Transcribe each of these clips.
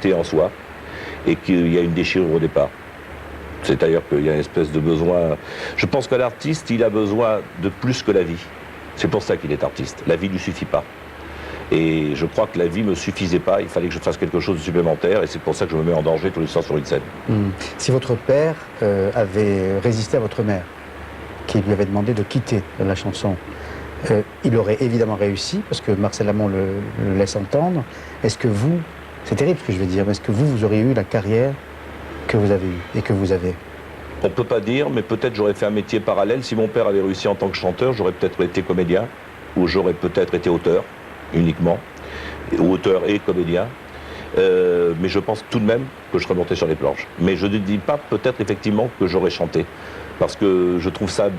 accepté en soi et qu'il y a une déchirure au départ. C'est-à-dire qu'il y a une espèce de besoin... Je pense que l'artiste, il a besoin de plus que la vie. C'est pour ça qu'il est artiste. La vie ne lui suffit pas. Et je crois que la vie ne me suffisait pas, il fallait que je fasse quelque chose de supplémentaire, et c'est pour ça que je me mets en danger tous les soirs sur une scène. Si votre père avait résisté à votre mère, qui lui avait demandé de quitter la chanson, il aurait évidemment réussi, parce que Marcel Amont le laisse entendre. Est-ce que vous, c'est terrible ce que je vais dire, mais est-ce que vous auriez eu la carrière que vous avez eue et que vous avez? On ne peut pas dire, mais peut-être j'aurais fait un métier parallèle. Si mon père avait réussi en tant que chanteur, j'aurais peut-être été comédien, ou j'aurais peut-être été auteur, uniquement, auteur et comédien. Mais je pense tout de même que je serais monté sur les planches. Mais je ne dis pas peut-être effectivement que j'aurais chanté, parce que je trouve ça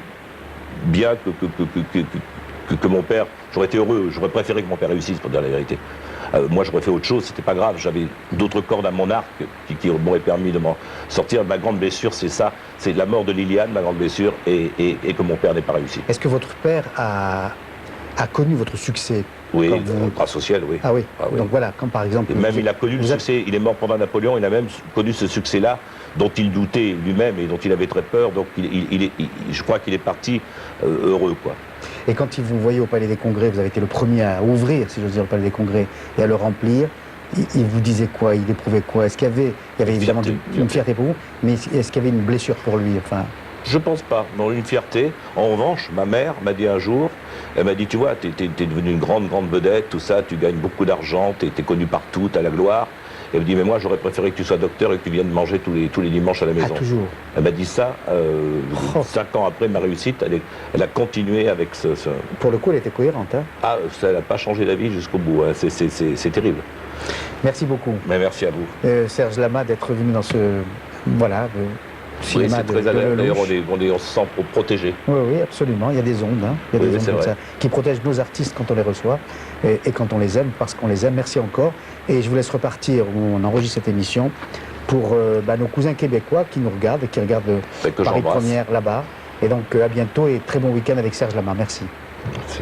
bien que mon père... J'aurais été heureux, j'aurais préféré que mon père réussisse, pour dire la vérité. Moi, j'aurais fait autre chose, c'était pas grave. J'avais d'autres cordes à mon arc qui m'auraient permis de m'en sortir. Ma grande blessure, c'est ça. C'est la mort de Liliane, ma grande blessure, et que mon père n'ait pas réussi. Est-ce que votre père a connu votre succès? Oui, grâce social, oui. Ah oui. Ah oui. Donc voilà, comme par exemple... Et même il a connu le succès, il est mort pendant Napoléon, il a même connu ce succès-là, dont il doutait lui-même et dont il avait très peur, donc je crois qu'il est parti heureux, quoi. Et quand vous voyez au Palais des Congrès, vous avez été le premier à ouvrir, si j'ose dire, le Palais des Congrès, et à le remplir, il vous disait quoi? Il éprouvait quoi? Est-ce qu'il y avait évidemment une fierté pour vous, mais est-ce qu'il y avait une blessure pour lui, enfin? Je pense pas, non, une fierté. En revanche, ma mère m'a dit un jour, elle m'a dit, tu vois, t'es devenu une grande vedette, tout ça, tu gagnes beaucoup d'argent, t'es connu partout, t'as la gloire. Elle me dit, mais moi j'aurais préféré que tu sois docteur et que tu viennes manger tous les dimanches à la maison. Ah, toujours. Elle m'a dit ça, 5 ans après ma réussite, elle a continué avec ce... Pour le coup, elle était cohérente, hein? Ah, ça n'a pas changé la vie jusqu'au bout, hein. C'est terrible. Merci beaucoup. Mais merci à vous. Serge Lama, d'être venu dans ce... Voilà... Oui, c'est très agréable. D'ailleurs, on se sent protégé. Oui, oui, absolument. Il y a des ondes, hein. Il y a des ondes comme ça, qui protègent nos artistes quand on les reçoit et quand on les aime, parce qu'on les aime. Merci encore. Et je vous laisse repartir où on enregistre cette émission pour nos cousins québécois qui nous regardent et qui regardent Paris Première là-bas. Et donc, à bientôt et très bon week-end avec Serge Lama. Merci. Merci.